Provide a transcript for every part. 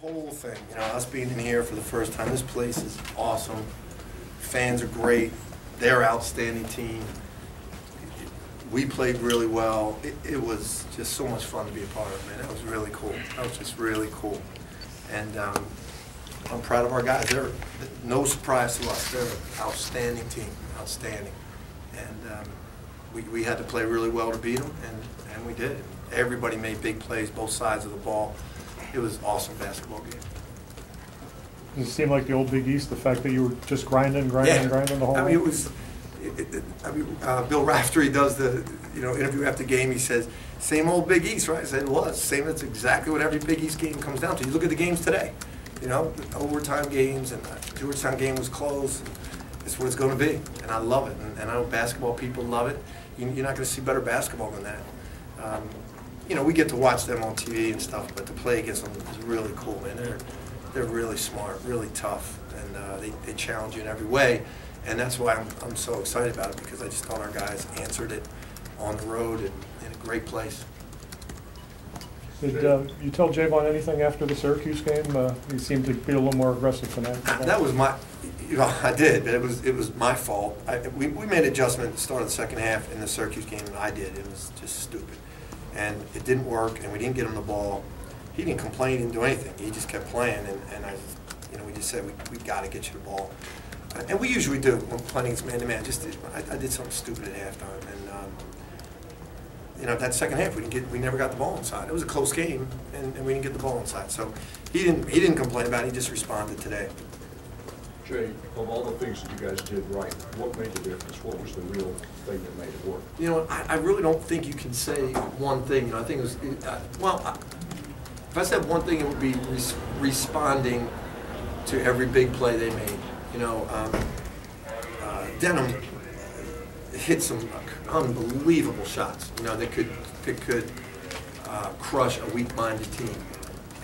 whole thing, you know, us being in here for the first time, this place is awesome. Fans are great. They're an outstanding team. We played really well. It was just so much fun to be a part of, man. That was really cool. That was just really cool. And I'm proud of our guys. They're no surprise to us. They're an outstanding team, outstanding. And we had to play really well to beat them, and we did. Everybody made big plays, both sides of the ball. It was an awesome basketball game. Does it seem like the old Big East, the fact that you were just grinding the whole I way? mean, it was. Bill Raftery does the interview after game. He says, "Same old Big East, right?" I said, "It was same. That's exactly what every Big East game comes down to. You look at the games today. You know, the overtime games, and the overtime game was close. It's what it's going to be, and I love it. And I know basketball people love it. You're not going to see better basketball than that. You know, we get to watch them on TV and stuff, but to play against them is really cool, man. They're really smart, really tough, and they challenge you in every way. And that's why I'm so excited about it, because I just thought our guys answered it on the road and in a great place. Did you tell JayVaughn anything after the Syracuse game? You seemed to be a little more aggressive tonight. That was my, I did, but it was my fault. We made an adjustment at the start of the second half in the Syracuse game, and I did. It was just stupid. And it didn't work, and we didn't get him the ball. He didn't complain, he didn't do anything. He just kept playing, and we just said, we got to get you the ball. And we usually do when playing against man-to-man. I did something stupid at halftime, and that second half we never got the ball inside. It was a close game, and we didn't get the ball inside. So he didn't complain about it. He just responded today. Jay, of all the things that you guys did right, what made the difference? What was the real thing that made it work? You know, I really don't think you can say one thing. You know, I think it was if I said one thing, it would be responding to every big play they made. You know, Denham hit some unbelievable shots. You know, that could crush a weak-minded team,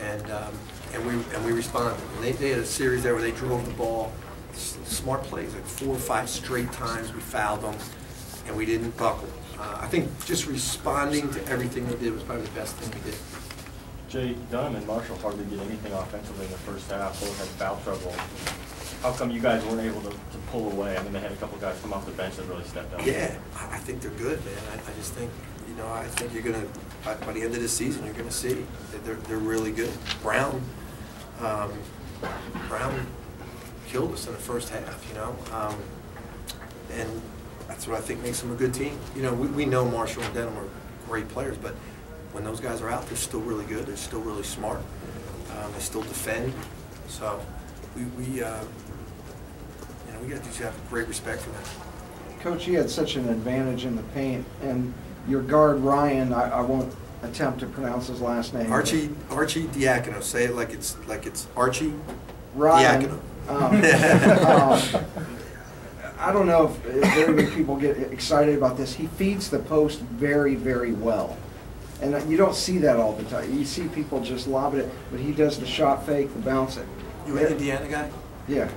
and we responded. And they had a series there where they drove the ball, smart plays, like 4 or 5 straight times. We fouled them, and we didn't buckle. I think just responding to everything they did was probably the best thing we did. Jay, Dunham and Marshall hardly did anything offensively in the first half. Both had foul trouble. How come you guys weren't able to pull away? I mean, they had a couple guys come off the bench that really stepped up. Yeah, I think they're good, man. I just think, I think you're going to, by the end of the season, you're going to see that they're really good. Brown killed us in the first half, and that's what I think makes them a good team. You know, we know Marshall and Denham are great players, but when those guys are out, they're still really good. They're still really smart. They still defend. So we got to have great respect for them. Coach, you had such an advantage in the paint, and your guard Ryan, I won't attempt to pronounce his last name. Archie Diacono. Say it like it's Archie Ryan. Diacono. I don't know if very many people get excited about this. He feeds the post very, very well. And you don't see that all the time. You see people just lob it, but he does the shot fake, the bounce it. You an Indiana guy? Yeah.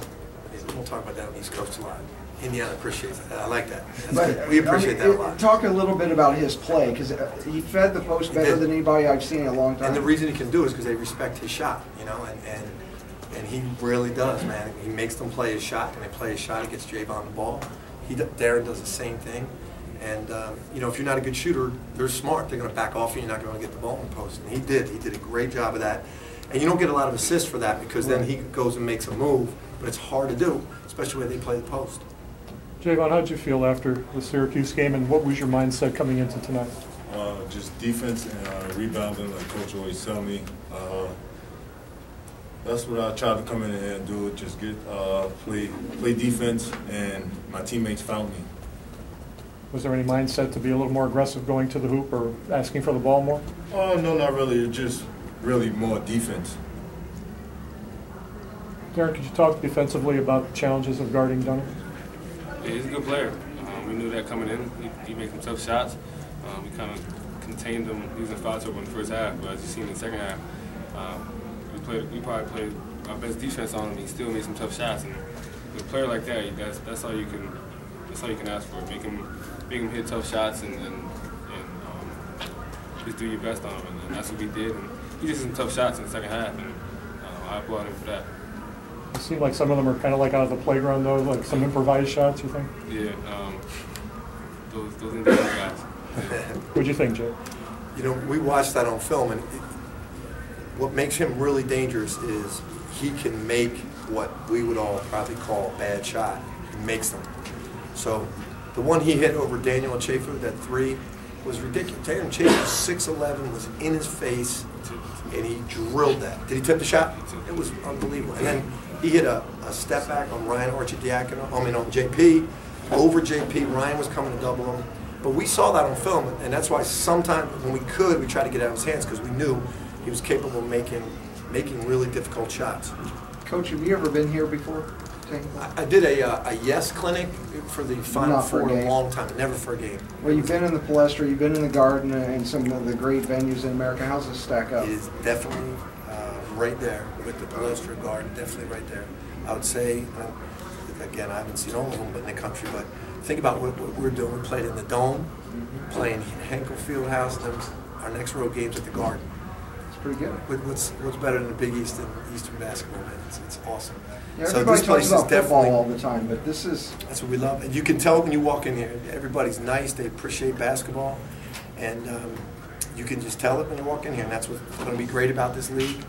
We'll talk about that on the East Coast a lot. Indiana appreciates that. I like that. But, we appreciate that a lot. Talk a little bit about his play, because he fed the post better than anybody I've seen in a long time. And the reason he can do it is because they respect his shot, and he really does, man. He makes them play his shot, and they play his shot. He gets JayVaughn the ball. Darrun does the same thing. And, if you're not a good shooter, they're smart. They're going to back off you. You're not going to get the ball in the post. And he did. He did a great job of that. And you don't get a lot of assists for that, because then he goes and makes a move. But it's hard to do, especially when they play the post. JayVaughn, how did you feel after the Syracuse game, and what was your mindset coming into tonight? Just defense and rebounding, like Coach always tell me. That's what I tried to come in here and do. Just get play defense, and my teammates found me. Was there any mindset to be a little more aggressive going to the hoop or asking for the ball more? No, not really. Just really more defense. Darrun, could you talk defensively about the challenges of guarding Dunham? Yeah, he's a good player. We knew that coming in. He made some tough shots. We kind of contained him using foul trouble in the first half, but as you see in the second half, we probably played our best defense on him. He still made some tough shots, and with a player like that, that's all you can ask for. Make him hit tough shots and just do your best on him, and that's what we did. And he just had some tough shots in the second half, and I applaud him for that. It seemed like some of them are kind of like out of the playground, though, like some improvised shots, you think? Yeah, those individual guys. What'd you think, Jay? You know, we watched that on film, and what makes him really dangerous is he can make what we would all probably call a bad shot. He makes them. So the one he hit over Daniel Chafer, that three, was ridiculous. Darrun Chafer, 6'11", was in his face, and he drilled that. Did he tip the shot? It was unbelievable. And then he hit a step back on Ryan Archidiakono, on JP, over JP. Ryan was coming to double him. But we saw that on film, and that's why sometimes when we could, we tried to get out of his hands because we knew he was capable of making really difficult shots. Coach, have you ever been here before? I did a yes clinic for the Final Not for Four a a game. long time, never for a game. Well, you've been in the Palestra, you've been in the Garden, and some of the great venues in America. How's this stack up? It is definitely right there with the Palestra Garden, definitely right there. I would say, again, I haven't seen all of them but in the country, but think about what we're doing. We played in the Dome, playing Hinkle Fieldhouse, and then our next road game's at the Garden. It's pretty good. What's better than the Big East and Eastern basketball, man? It's awesome. Yeah, So everybody this place talks is about football definitely, all the time, but this is... that's what we love. And you can tell when you walk in here, everybody's nice, they appreciate basketball, and you can just tell it when you walk in here, and that's what's going to be great about this league.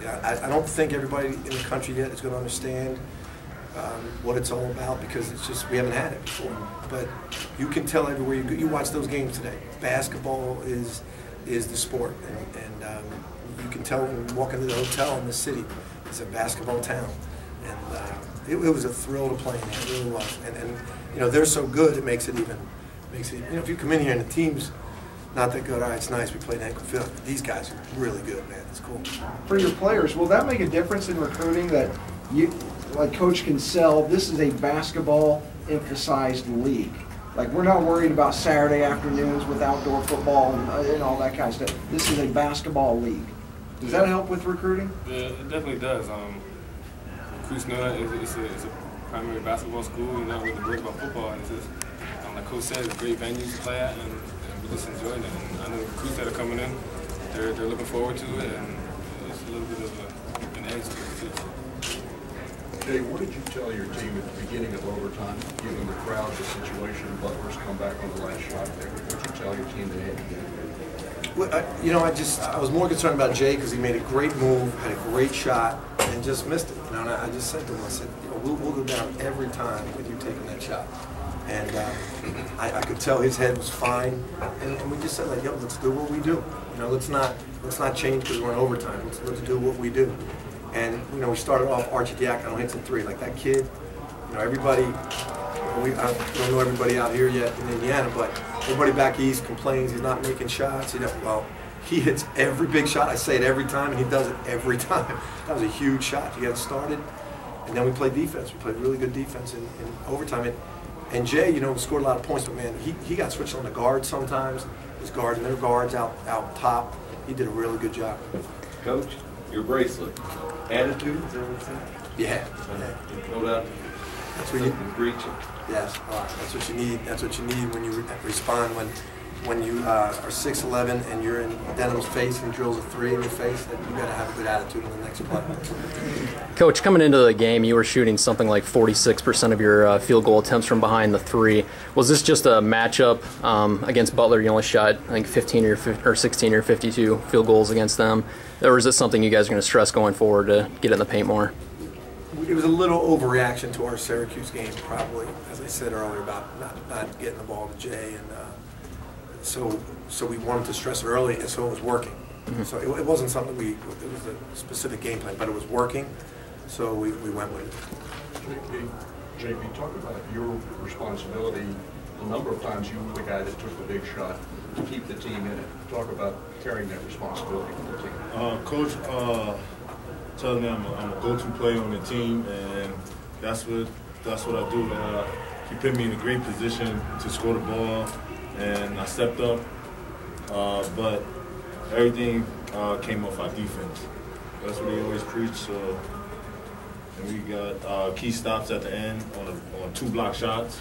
I don't think everybody in the country yet is going to understand what it's all about because it's just, we haven't had it before. But you can tell everywhere you go. You watch those games today. Basketball is the sport, and you can tell when you walk into the hotel in the city, it's a basketball town. And it was a thrill to play in there, it really was. And you know, they're so good, it makes it even, you know, if you come in here and the team's not that good, all right, it's nice, we played in Hinkle Field. These guys are really good, man, it's cool. For your players, will that make a difference in recruiting that you, like Coach can sell, this is a basketball-emphasized league? Like, we're not worried about Saturday afternoons with outdoor football and all that kind of stuff. This is a basketball league. Does that help with recruiting? Yeah, it definitely does. Recruits know that it's a primary basketball school. You're not really worried about football. It's just, like Coach said, it's great venues to play at, and we just enjoy it. And I know the recruits that are coming in, they're looking forward to it, and it's a little bit of an edge to it too. Jay, what did you tell your team at the beginning of overtime, given the crowd, the situation, Butler's come back on the last shot there? What did you tell your team they had to do? Well, you know, I was more concerned about Jay because he made a great move, had a great shot, and just missed it. You know, and I just said to him, I said, you know, we'll go down every time with you taking that shot. And I could tell his head was fine, and we just said, like, yo, let's do what we do. You know, let's not change because we're in overtime. Let's do what we do. And you know, we started off Archidiakono hits a three, like that kid. You know, everybody. I don't know everybody out here yet in Indiana, but everybody back east complains he's not making shots. Well, he hits every big shot. I say it every time, and he does it every time. That was a huge shot. He got started, and then we played defense. We played really good defense in overtime. And Jay, you know, scored a lot of points, but man, he got switched on the guards sometimes. His guards and their guards out top. He did a really good job. Coach, your bracelet, attitude, is that what it's saying? Yeah. No doubt. That's what you breaching. Yes, that's what you need. That's what you need when you respond. When you are 6'11" and you're in Denham's face and he drills a three in your face, that you got to have a good attitude on the next play. Coach, coming into the game, you were shooting something like 46% of your field goal attempts from behind the three. Was this just a matchup against Butler? You only shot, I think, 16 or 52 field goals against them, or is it something you guys are going to stress going forward to get in the paint more? It was a little overreaction to our Syracuse game, probably, as I said earlier, about not getting the ball to Jay, and so we wanted to stress it early, and so it was working. Mm-hmm. So it wasn't something it was a specific game plan, but it was working, so we went with it. JP, talk about your responsibility. A number of times you were the guy that took the big shot to keep the team in it. Talk about carrying that responsibility for the team. Coach tells me I'm a go-to player on the team, and that's what I do. He put me in a great position to score the ball, and I stepped up. But everything came off our defense. That's what he always preached. So, and we got key stops at the end on 2 block shots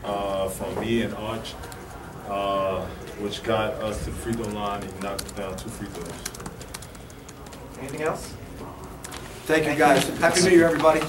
from me and Arch, which got us to the free throw line and knocked down 2 free throws. Anything else? Thank you, guys. Happy New Year, everybody.